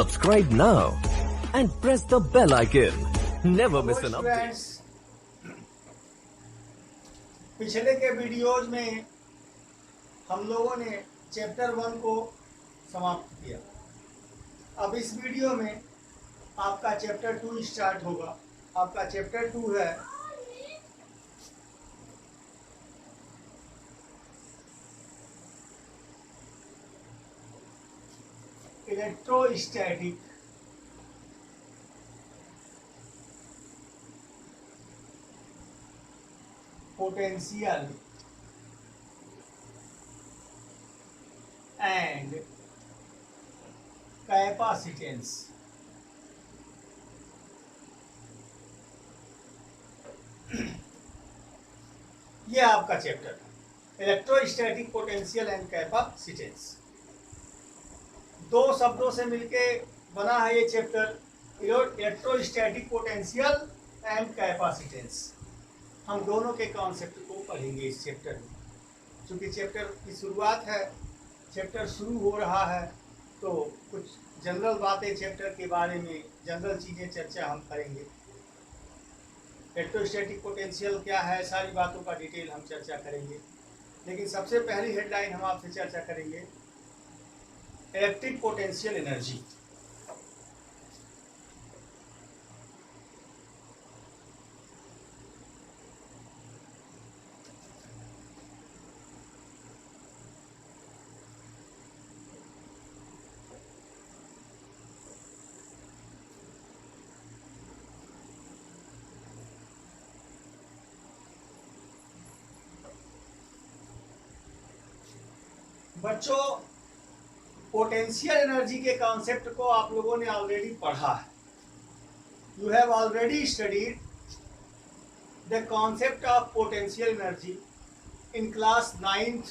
Subscribe now and press the bell icon. Never miss an update. पिछले के videos में हम लोगों ने चैप्टर 1 को समाप्त किया। अब इस वीडियो में आपका चैप्टर 2 स्टार्ट होगा। आपका चैप्टर 2 है इलेक्ट्रोस्टैटिक पोटेंशियल एंड कैपेसिटेंस। ये आपका चैप्टर है इलेक्ट्रोस्टैटिक पोटेंशियल एंड कैपेसिटेंस। दो शब्दों से मिलके बना है ये chapter electrostatic potential and capacitance. हम दोनों के कॉन्सेप्ट को पढ़ेंगे इस चैप्टर में। क्योंकि चैप्टर की शुरुआत है, चैप्टर शुरू हो रहा है, तो कुछ जनरल बातें चैप्टर के बारे में, जनरल चीज़ें चर्चा हम करेंगे। इलेक्ट्रोस्टैटिक पोटेंशियल क्या है, सारी बातों का डिटेल हम चर्चा करेंगे। लेकिन सबसे पहली हेडलाइन हम आपसे चर्चा करेंगे इलेक्ट्रिक पोटेंशियल एनर्जी। बच्चों, पोटेंशियल एनर्जी के कॉन्सेप्ट को आप लोगों ने ऑलरेडी पढ़ा है। You have already studied the concept of potential energy in class 9th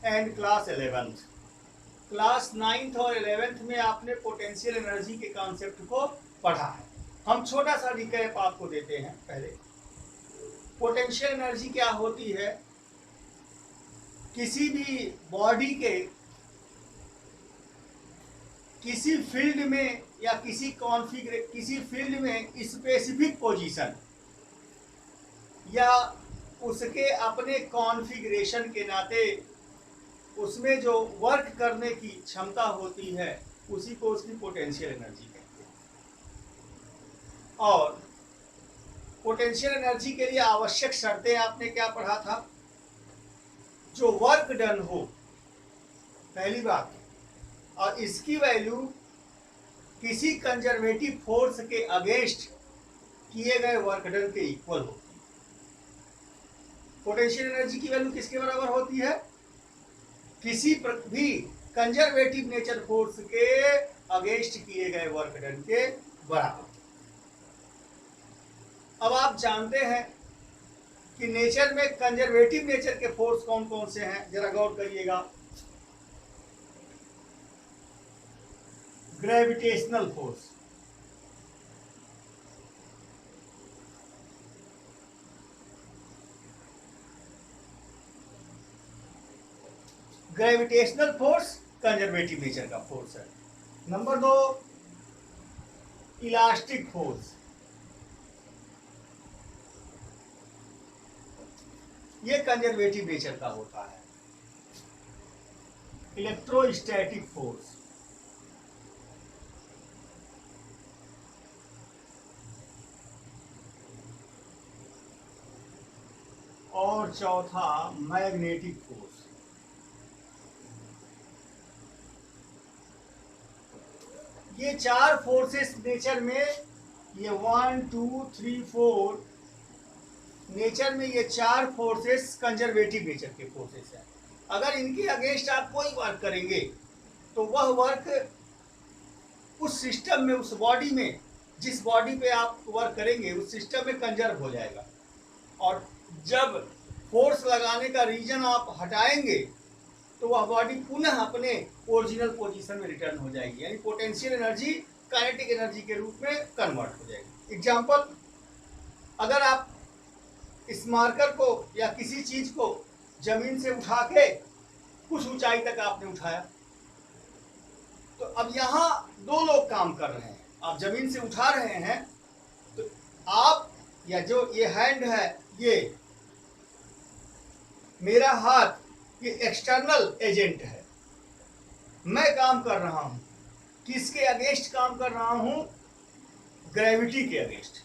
and class 11th। Class 9th और 11th में आपने पोटेंशियल एनर्जी के कॉन्सेप्ट को पढ़ा है। हम छोटा सा रिकैप आपको देते हैं। पहले पोटेंशियल एनर्जी क्या होती है? किसी भी बॉडी के किसी फील्ड में या किसी फील्ड में स्पेसिफिक पोजीशन या उसके अपने कॉन्फ़िगरेशन के नाते उसमें जो वर्क करने की क्षमता होती है, उसी को उसकी पोटेंशियल एनर्जी कहते हैं। और पोटेंशियल एनर्जी के लिए आवश्यक शर्तें आपने क्या पढ़ा था? जो वर्क डन हो, पहली बात, और इसकी वैल्यू किसी कंजर्वेटिव फोर्स के अगेंस्ट किए गए वर्क डन के इक्वल होती है। पोटेंशियल एनर्जी की वैल्यू किसके बराबर होती है? किसी भी कंजर्वेटिव नेचर फोर्स के अगेंस्ट किए गए वर्क डन के बराबर। अब आप जानते हैं कि नेचर में कंजर्वेटिव नेचर के फोर्स कौन कौन से हैं, जरा गौर करिएगा। Gravitational force, gravitational force conservative nature का फोर्स है। Number 2, elastic force. ये कंजर्वेटिव नेचर का होता है। इलेक्ट्रोस्टैटिक फोर्स, और चौथा मैग्नेटिक फोर्स। ये चार फोर्सेस नेचर में, ये 1 2 3 4 नेचर में ये चार फोर्सेस कंजर्वेटिव नेचर के फोर्सेस हैं। अगर इनके अगेंस्ट आप कोई वर्क करेंगे तो वह वर्क उस सिस्टम में, उस बॉडी में, जिस बॉडी पे आप वर्क करेंगे उस सिस्टम में कंजर्व हो जाएगा। और जब फोर्स लगाने का रीजन आप हटाएंगे तो वह बॉडी पुनः अपने ओरिजिनल पोजीशन में रिटर्न हो जाएगी। यानी पोटेंशियल एनर्जी काइनेटिक एनर्जी के रूप में कन्वर्ट हो जाएगी। एग्जाम्पल, अगर आप इस मार्कर को या किसी चीज को जमीन से उठा के कुछ ऊंचाई तक आपने उठाया, तो अब यहाँ दो लोग काम कर रहे हैं, आप जमीन से उठा रहे हैं, तो आप या जो ये हैंड है, ये मेरा हाथ ये एक्सटर्नल एजेंट है, मैं काम कर रहा हूं, किसके अगेंस्ट काम कर रहा हूं? ग्रेविटी के against.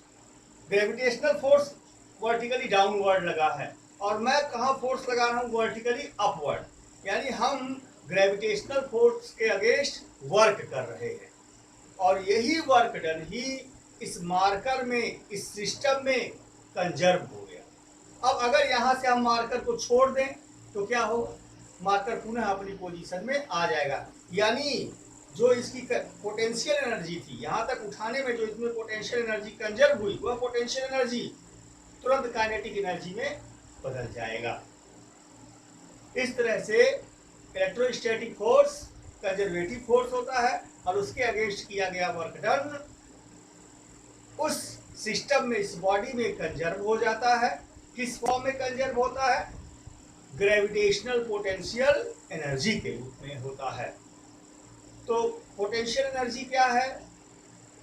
Gravitational force vertically downward लगा है और मैं कहाँ फोर्स लगा रहा हूं? Vertically upward. यानी हम ग्रेविटेशनल फोर्स के अगेंस्ट वर्क कर रहे हैं और यही वर्क डन ही इस मार्कर में, इस सिस्टम में कंजर्व हो गया। अब अगर यहाँ से हम मार्कर को छोड़ दें तो क्या होगा? मार्कर पुनः अपनी पोजीशन में आ जाएगा। यानी जो इसकी पोटेंशियल एनर्जी थी, यहाँ तक उठाने में जो इसमें पोटेंशियल एनर्जी कंजर्व हुई, वह पोटेंशियल एनर्जी तुरंत काइनेटिक एनर्जी में बदल जाएगा। इस तरह से इलेक्ट्रोस्टैटिक फोर्स कंजर्वेटिव फोर्स होता है और उसके अगेंस्ट किया गया वर्क डन उस सिस्टम में, इस बॉडी में कंजर्व हो जाता है। किस फॉर्म में कंजर्व होता है? ग्रेविटेशनल पोटेंशियल एनर्जी के रूप में होता है। तो पोटेंशियल एनर्जी क्या है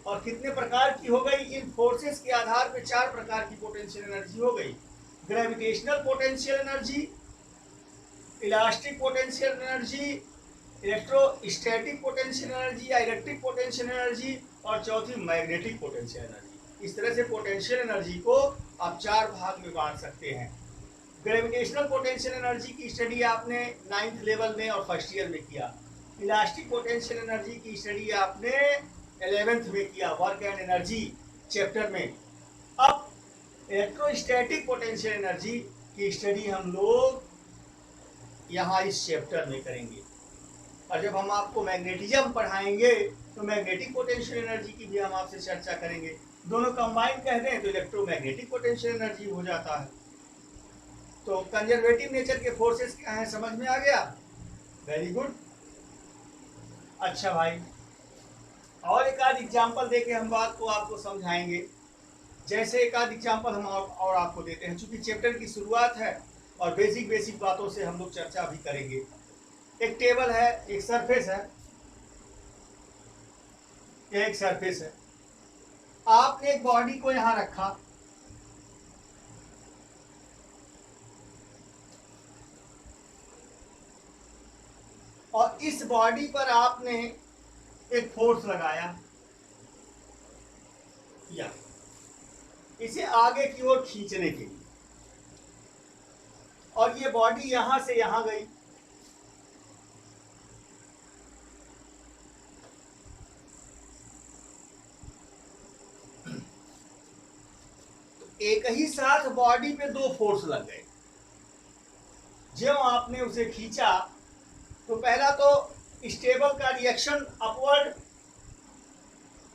और कितने प्रकार की हो गई? इन फोर्सेस के आधार पर 4 प्रकार की पोटेंशियल एनर्जी हो गई। Gravitational potential energy, elastic potential energy, electrostatic potential energy या इलेक्ट्रिक पोटेंशियल एनर्जी और चौथी मैग्नेटिक पोटेंशियल एनर्जी। इस तरह से पोटेंशियल एनर्जी को आप 4 भाग में बांट सकते हैं। ग्रेविटेशनल पोटेंशियल एनर्जी की स्टडी आपने 9th लेवल में और फर्स्ट ईयर में किया। इलास्टिक पोटेंशियल एनर्जी की स्टडी आपने 11th में किया, वर्क एंड एनर्जी चैप्टर में। अब इलेक्ट्रोस्टैटिक पोटेंशियल एनर्जी की स्टडी हम लोग यहाँ इस चैप्टर में करेंगे और जब हम आपको मैग्नेटिज्म पढ़ाएंगे तो मैग्नेटिक पोटेंशियल एनर्जी की भी हम आपसे चर्चा करेंगे। दोनों कंबाइन कह दें तो इलेक्ट्रोमैग्नेटिक पोटेंशियल एनर्जी हो जाता है। तो कंजर्वेटिव नेचर के फोर्सेस क्या हैं, समझ में आ गया? Very good. अच्छा भाई, और एक आध एग्जाम्पल देके हम बात को आपको समझाएंगे। जैसे एक आध एग्जाम्पल हम और आपको देते हैं, चूंकि चैप्टर की शुरुआत है और बेसिक बातों से हम लोग चर्चा भी करेंगे। एक टेबल है, एक सरफेस है, यह एक सरफेस है। आपने एक बॉडी को यहां रखा, और इस बॉडी पर आपने एक फोर्स लगाया या इसे आगे की ओर खींचने के लिए, और ये बॉडी यहां से यहां गई। एक ही साथ बॉडी पे 2 फोर्स लग गए। जब आपने उसे खींचा तो पहला तो स्टेबल का रिएक्शन अपवर्ड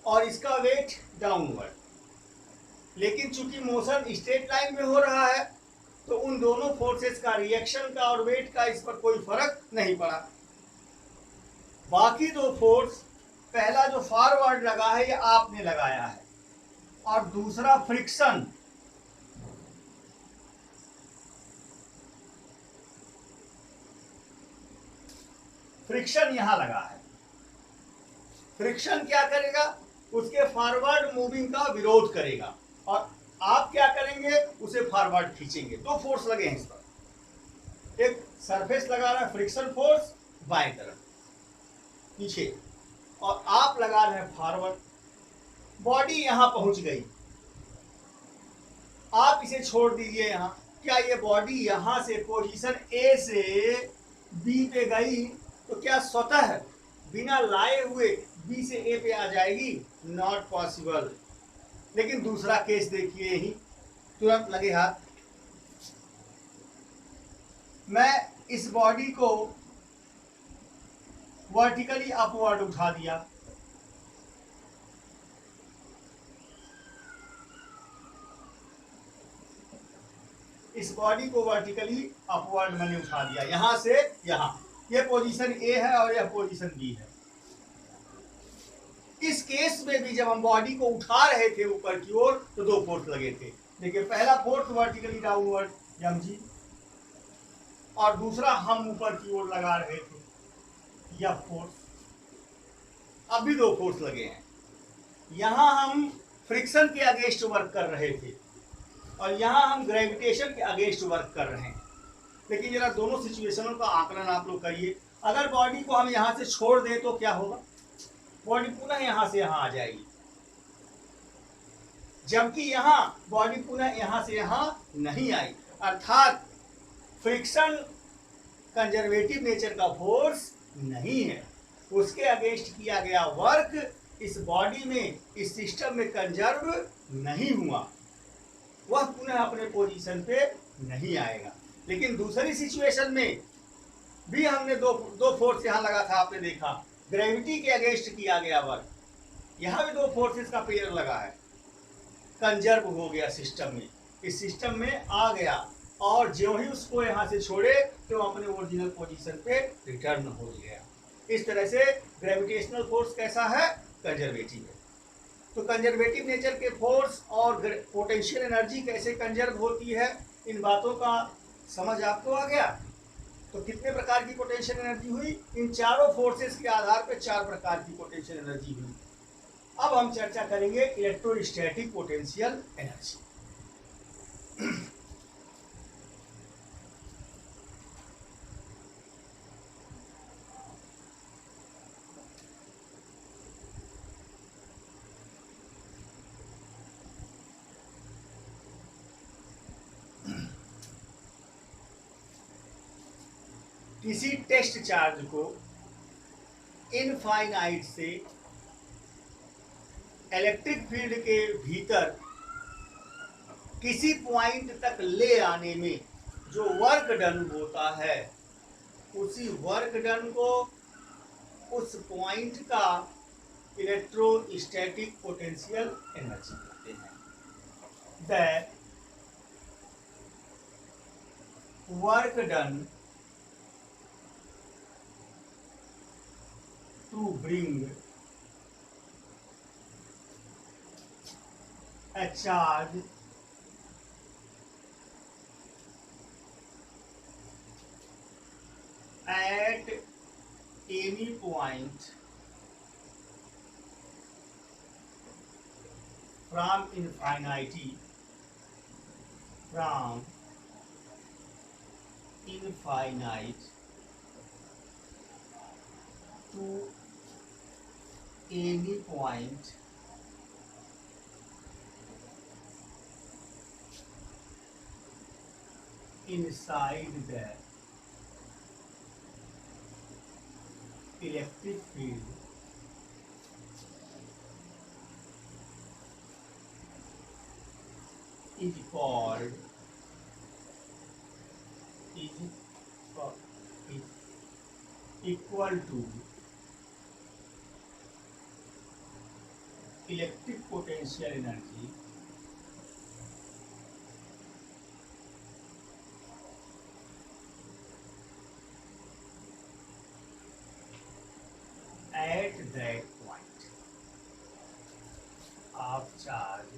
और इसका वेट डाउनवर्ड। लेकिन चूंकि मोशन स्ट्रेट लाइन में हो रहा है तो उन दोनों फोर्सेस का, रिएक्शन का और वेट का, इस पर कोई फर्क नहीं पड़ा। बाकी 2 फोर्स, पहला जो फॉरवर्ड लगा है ये आपने लगाया है और दूसरा फ्रिक्शन। फ्रिक्शन यहां लगा है। फ्रिक्शन क्या करेगा? उसके फॉरवर्ड मूविंग का विरोध करेगा और आप क्या करेंगे? उसे फॉरवर्ड खींचेंगे। 2 फोर्स लगे हैं इस पर। एक सरफेस लगा रहा है फ्रिक्शन फोर्स बाएं तरफ पीछे, और आप लगा रहे हैं फॉरवर्ड। बॉडी यहां पहुंच गई, आप इसे छोड़ दीजिए यहां। क्या ये बॉडी यहां से पोजीशन ए से बी पे गई तो क्या स्वतः बिना लाए हुए बी से ए पे आ जाएगी? Not possible. लेकिन दूसरा केस देखिए, यही तुरंत लगे हाथ। मैं इस बॉडी को वर्टिकली अपवर्ड उठा दिया, इस बॉडी को वर्टिकली अपवर्ड मैंने उठा दिया, यहां से यहां। ये पोजीशन ए है और यह पोजीशन बी है। इस केस में भी जब हम बॉडी को उठा रहे थे ऊपर की ओर तो 2 फोर्स लगे थे। देखिए, पहला फोर्स वर्टिकली डाउनवर्ड mg, और दूसरा हम ऊपर की ओर लगा रहे थे यह फोर्स। अब भी दो फोर्स लगे हैं। यहां हम फ्रिक्शन के अगेंस्ट वर्क कर रहे थे और यहां हम ग्रेविटेशन के अगेंस्ट वर्क कर रहे हैं। लेकिन जरा दोनों सिचुएशनों का आकलन आप लोग करिए। अगर बॉडी को हम यहां से छोड़ दें तो क्या होगा? बॉडी पुनः यहां से यहां आ जाएगी, जबकि यहां बॉडी पुनः यहां से यहां नहीं आई। अर्थात फ्रिक्शन कंजर्वेटिव नेचर का फोर्स नहीं है, उसके अगेंस्ट किया गया वर्क इस बॉडी में, इस सिस्टम में कंजर्व नहीं हुआ, वह पुनः अपने पोजीशन पे नहीं आएगा। लेकिन दूसरी सिचुएशन में भी हमने दो फोर्स यहां लगा था, आपने देखा ग्रेविटी के अगेंस्ट किया गया वर्क, यहां भी दो फोर्सेस का पेयर लगा है, कंजर्व हो गया सिस्टम में, इस सिस्टम में आ गया और जो ही उसको यहां से छोड़े तो अपने ओरिजिनल पोजीशन पे रिटर्न हो गया। इस तरह से ग्रेविटेशनल फोर्स कैसा है? कंजर्वेटिव है। तो कंजर्वेटिव नेचर के फोर्स और पोटेंशियल एनर्जी कैसे कंजर्व होती है, इन बातों का समझ आपको आ गया। तो कितने प्रकार की पोटेंशियल एनर्जी हुई? इन चारों फोर्सेस के आधार पर चार प्रकार की पोटेंशियल एनर्जी हुई। अब हम चर्चा करेंगे इलेक्ट्रोस्टैटिक पोटेंशियल एनर्जी। किसी टेस्ट चार्ज को इनफाइनाइट से इलेक्ट्रिक फील्ड के भीतर किसी पॉइंट तक ले आने में जो वर्क डन होता है, उसी वर्क डन को उस पॉइंट का इलेक्ट्रोस्टैटिक पोटेंशियल एनर्जी कहते हैं। That work done to bring a charge at any point from infinity to any point inside the electric field is equal to electric potential energy at that point of charge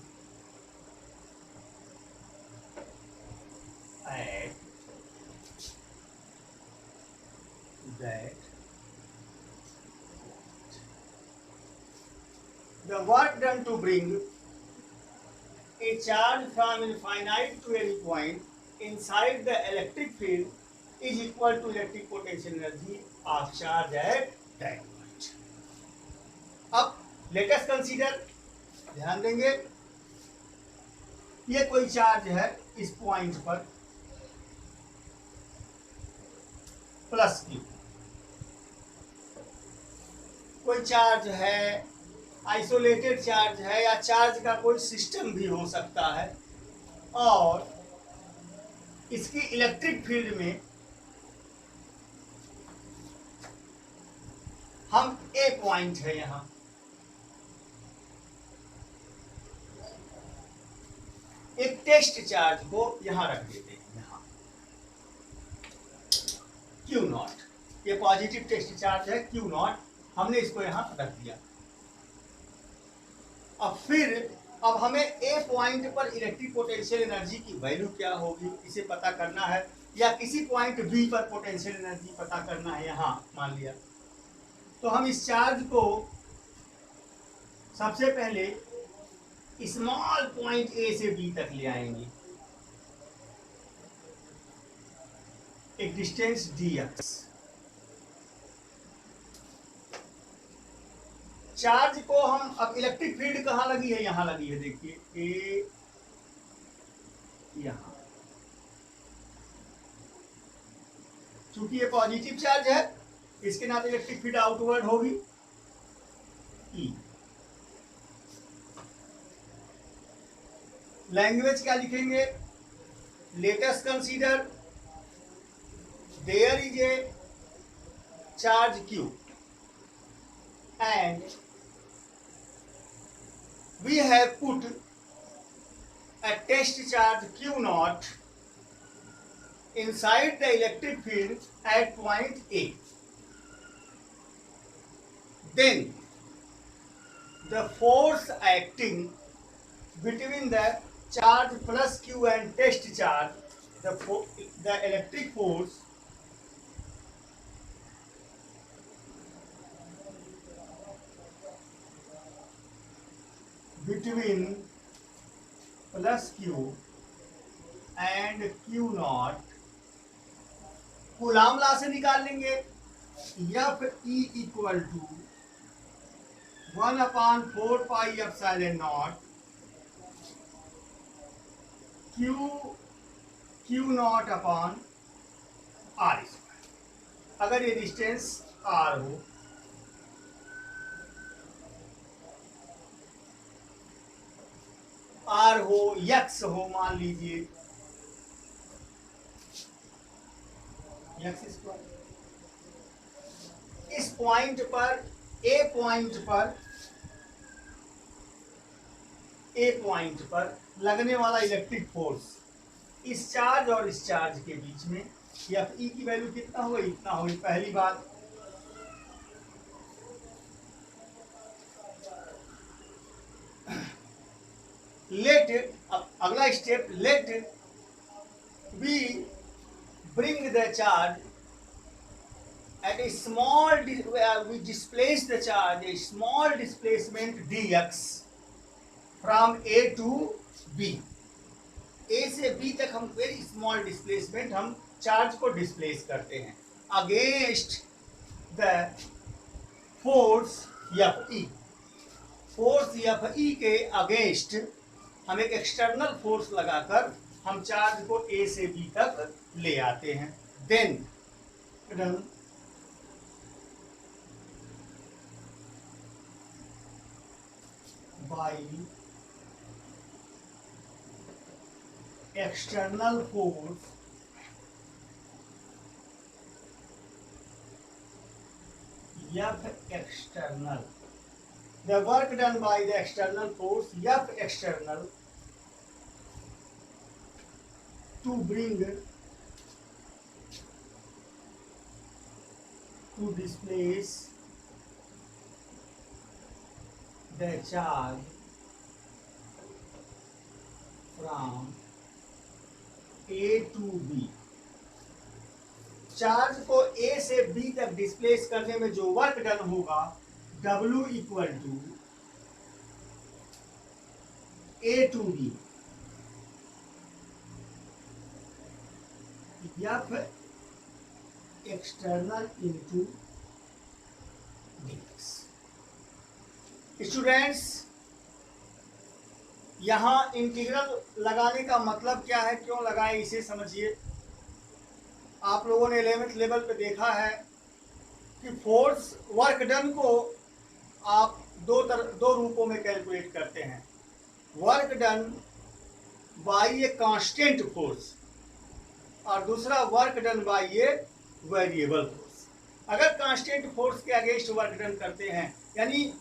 at that the work done to bring a charge from infinite to any point inside the electric field is equal to electric potential energy of charge at that point. अब let us consider, ध्यान देंगे, ये कोई charge है इस point पर plus Q, कोई charge है, आइसोलेटेड चार्ज है या चार्ज का कोई सिस्टम भी हो सकता है, और इसकी इलेक्ट्रिक फील्ड में हम ए पॉइंट है, यहां एक टेस्ट चार्ज को यहां रख देते हैं, यहां क्यू नॉट, ये पॉजिटिव टेस्ट चार्ज है क्यू नॉट, हमने इसको यहां रख दिया। अब हमें ए पॉइंट पर इलेक्ट्रिक पोटेंशियल एनर्जी की वैल्यू क्या होगी इसे पता करना है, या किसी पॉइंट बी पर पोटेंशियल एनर्जी पता करना है, यहां मान लिया। तो हम इस चार्ज को सबसे पहले स्मॉल पॉइंट ए से बी तक ले आएंगे, एक डिस्टेंस dx। चार्ज को हम, अब इलेक्ट्रिक फील्ड कहाँ लगी है, यहां लगी है, देखिए ए यहां, चूंकि ये पॉजिटिव चार्ज है इसके नाते इलेक्ट्रिक फील्ड आउटवर्ड होगी ई। लैंग्वेज क्या लिखेंगे, let us consider there is a charge q and we have put a test charge q naught inside the electric field at point A. Then the force acting between the charge plus q and test charge, the electric force between plus q and q naught, Coulomb law से निकाल लेंगे, F E equal to 1/4πε0 q naught upon r square. अगर ये distance r हो, r हो, x हो, मान लीजिए x स्क्वायर, इस पॉइंट पर ए पॉइंट पर लगने वाला इलेक्ट्रिक फोर्स इस चार्ज और इस चार्ज के बीच में, एफ ई की वैल्यू कितना होगा, इतना होगी। पहली बात, लेट, अगला step, let we bring the charge at a small, we displace the charge, a small displacement dx from A to B। A से B तक हम वेरी स्मॉल डिस्प्लेसमेंट हम चार्ज को डिस्प्लेस करते हैं against the force F E. Force F E के against हम एक एक्सटर्नल फोर्स लगाकर हम चार्ज को A से B तक ले आते हैं। Then run by external force F external, the work done by the external force F external to bring, to displace the charge from A to B। Charge को A से B तक displace करने में जो वर्क डन होगा W equal to A to B, F external into dx। Students, यहां integral लगाने का मतलब क्या है, क्यों लगाए, इसे समझिए। आप लोगों ने 11th लेवल पे देखा है कि फोर्स वर्क डन को आप दो रूपों में कैलकुलेट करते हैं, work done by a constant force और दूसरा work done by a variable force. अगर कांस्टेंट फोर्स के अगेंस्ट वर्क डन करते हैं, यानी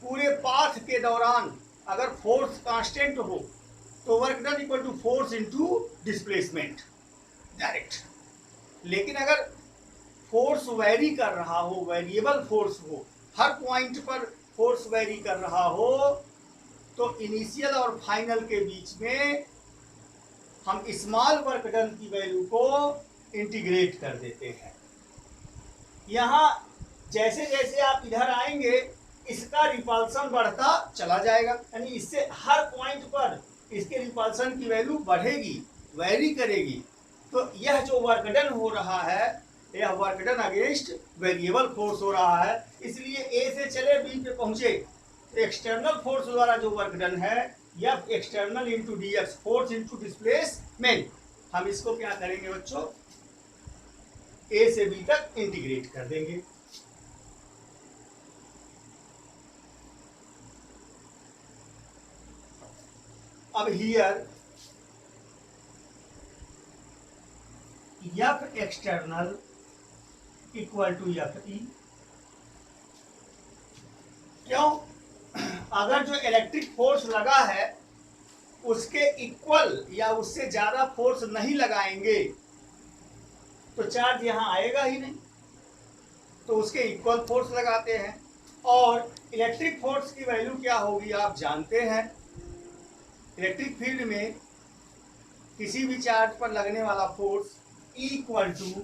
पूरे पाथ के दौरान अगर फोर्स कांस्टेंट हो तो work done equal to force into displacement direct. लेकिन अगर फोर्स वेरी कर रहा हो, वेरिएबल फोर्स हो, हर पॉइंट पर फोर्स वेरी कर रहा हो, तो इनिशियल और फाइनल के बीच में हम स्मॉल वर्क डन की वैल्यू को इंटीग्रेट कर देते हैं। यहाँ जैसे जैसे आप इधर आएंगे इसका रिपल्सन बढ़ता चला जाएगा, यानी इससे हर पॉइंट पर इसके रिपल्सन की वैल्यू बढ़ेगी, वैरी करेगी। तो यह जो वर्क डन हो रहा है, यह work done against variable force हो रहा है। इसलिए ए से चले बी पे पहुंचे, एक्सटर्नल फोर्स द्वारा जो वर्क डन है, यह external into D x, force into displacement. हम इसको क्या करेंगे बच्चों, ए से बी तक इंटीग्रेट कर देंगे। अब here F external equal to F E. क्यों? अगर जो इलेक्ट्रिक फोर्स लगा है उसके इक्वल या उससे ज्यादा फोर्स नहीं लगाएंगे तो चार्ज यहां आएगा ही नहीं, तो उसके इक्वल फोर्स लगाते हैं। और इलेक्ट्रिक फोर्स की वैल्यू क्या होगी आप जानते हैं, इलेक्ट्रिक फील्ड में किसी भी चार्ज पर लगने वाला फोर्स इक्वल टू,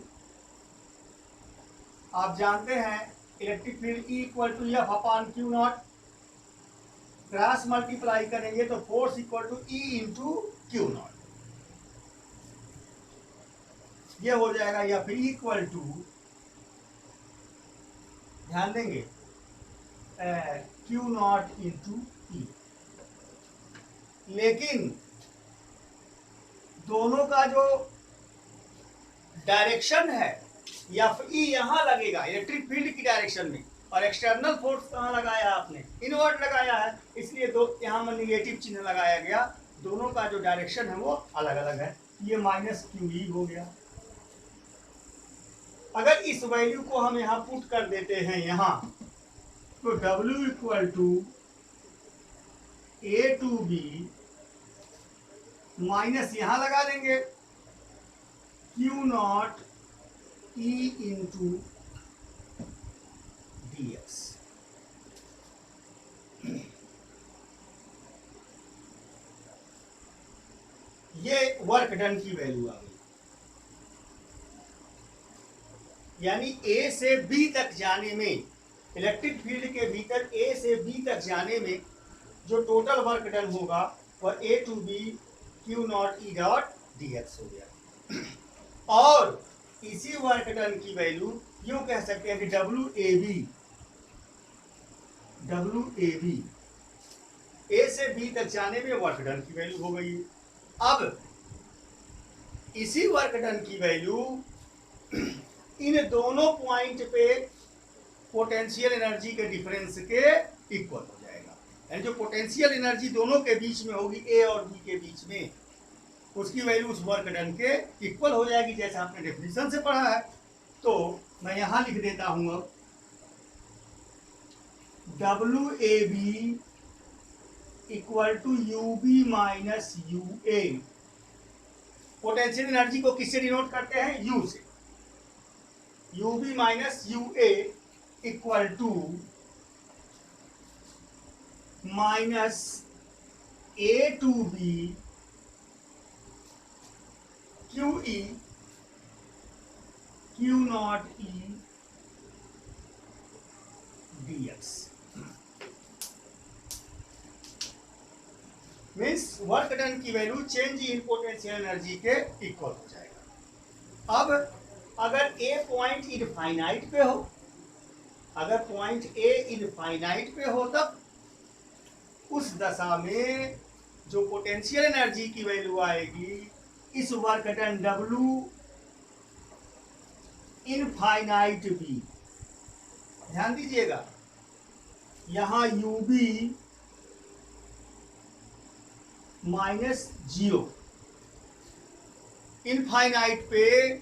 आप जानते हैं electric field equal to F upon Q naught, cross multiply करेंगे तो force equal to E into Q naught. ये हो जाएगा या फिर इक्वल टू, ध्यान देंगे, क्यू नॉट इंटू ई। लेकिन दोनों का जो डायरेक्शन है, या ई यहां लगेगा इलेक्ट्रिक फील्ड की डायरेक्शन में, और एक्सटर्नल फोर्स कहां लगाया आपने, इनवर्ट लगाया है, इसलिए दो यहां में निगेटिव चिन्ह लगाया गया। दोनों का जो डायरेक्शन है वो अलग अलग है। ये माइनस क्यू ई हो गया। अगर इस वैल्यू को हम यहां पुट कर देते हैं यहां, तो W equal to A to B minus यहां लगा देंगे Q naught E into D X. ये वर्क डन की वैल्यू आ गई। यानी ए से बी तक जाने में, इलेक्ट्रिक फील्ड के भीतर ए से बी तक जाने में जो टोटल वर्क डन होगा वह A to B Q naught E dot D x हो गया। और इसी वर्क डन की वैल्यू यूं कह सकते हैं कि डब्ल्यू ए बी, ए से बी तक जाने में वर्क डन की वैल्यू हो गई। अब इसी वर्क डन की वैल्यू इन दोनों पॉइंट पे पोटेंशियल एनर्जी के डिफरेंस के इक्वल हो जाएगा। यानी जो पोटेंशियल एनर्जी दोनों के बीच में होगी, ए और बी के बीच में, उसकी वैल्यू उस वर्क डन के इक्वल हो जाएगी, जैसा आपने डेफिनेशन से पढ़ा है। तो मैं यहां लिख देता हूं अब W A B equal to U B minus U A. Potential energy को किससे डिनोट करते हैं, यू से। U B minus U A equal to minus A to B q E q naught E d x. Means work done की value change in potential energy के equal हो जाएगा। अब अगर ए पॉइंट इनफाइनाइट पे हो, अगर पॉइंट ए इनफाइनाइट पे हो, तब उस दशा में जो पोटेंशियल एनर्जी की वैल्यू आएगी, इस work done W infinite B, ध्यान दीजिएगा यहां U B minus zero. Infinite पे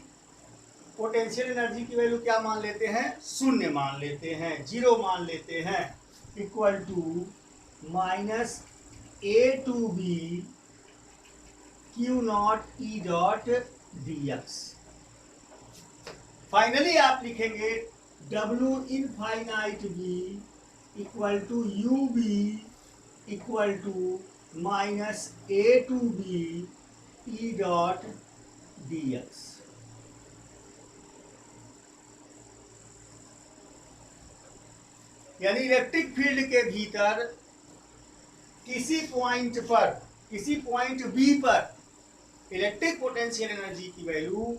पोटेंशियल एनर्जी की वैल्यू क्या मान लेते हैं, शून्य मान लेते हैं, जीरो मान लेते हैं, equal to minus A to B Q naught E dot D X. Finally आप लिखेंगे W infinite B equal to U B equal to minus A to B E dot D X. यानी electric field के भीतर किसी point पर, किसी point B पर electric potential energy की वैल्यू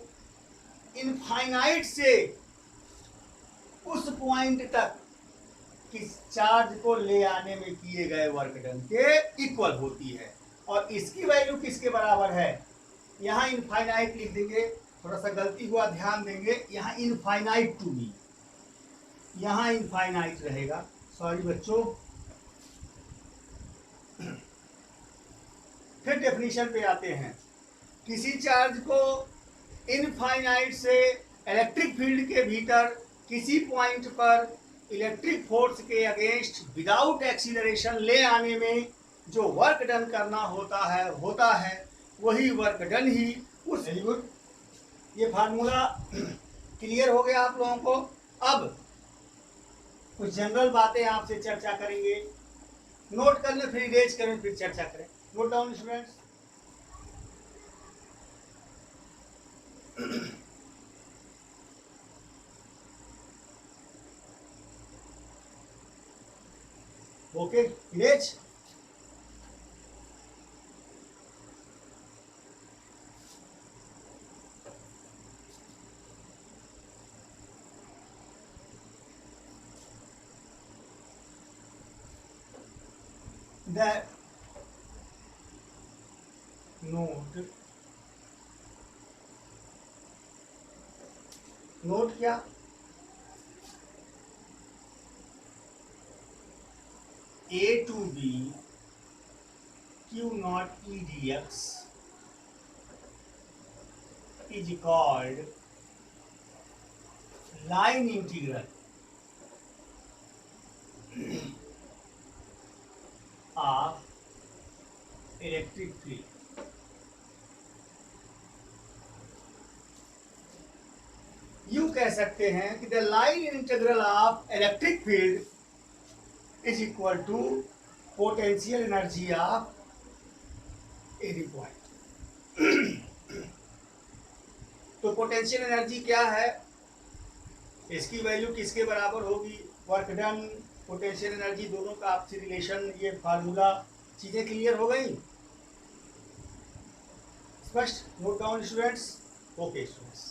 इनफाइनाइट से उस पॉइंट तक किस चार्ज को ले आने में किए गए वर्क डन के इक्वल होती है। और इसकी वैल्यू किसके बराबर है? यहां इनफाइनाइट लिख देंगे, थोड़ा सा गलती हुआ ध्यान देंगे, यहां इनफाइनाइट टू बी, यहां इनफाइनाइट रहेगा, सॉरी बच्चों। फिर डेफिनेशन पे आते हैं। किसी चार्ज को इनफाइनाइट से इलेक्ट्रिक फील्ड के भीतर किसी पॉइंट पर इलेक्ट्रिक फोर्स के अगेंस्ट विदाउट एक्सीलरेशन ले आने में जो वर्क डन करना होता है वही वर्क डन ही उस। वेरी गुड, ये फार्मूला क्लियर हो गया आप लोगों को। अब कुछ जनरल बातें आपसे चर्चा करेंगे, नोट कर लें, फिर इरेज करें, फिर चर्चा करें। Note down students. Okay, erase. That note क्या? A to B Q naught E dx is called line integral of electric field. यूं कह सकते हैं कि the line integral of electric field is equal to potential energy of any point. तो potential energy क्या है, इसकी वैल्यू किसके बराबर होगी? वर्क डन, पोटेंशियल एनर्जी, दोनों का आपसी रिलेशन, ये फार्मूला, चीजें क्लियर हो गई? स्पष्ट? Note down students. Okay students.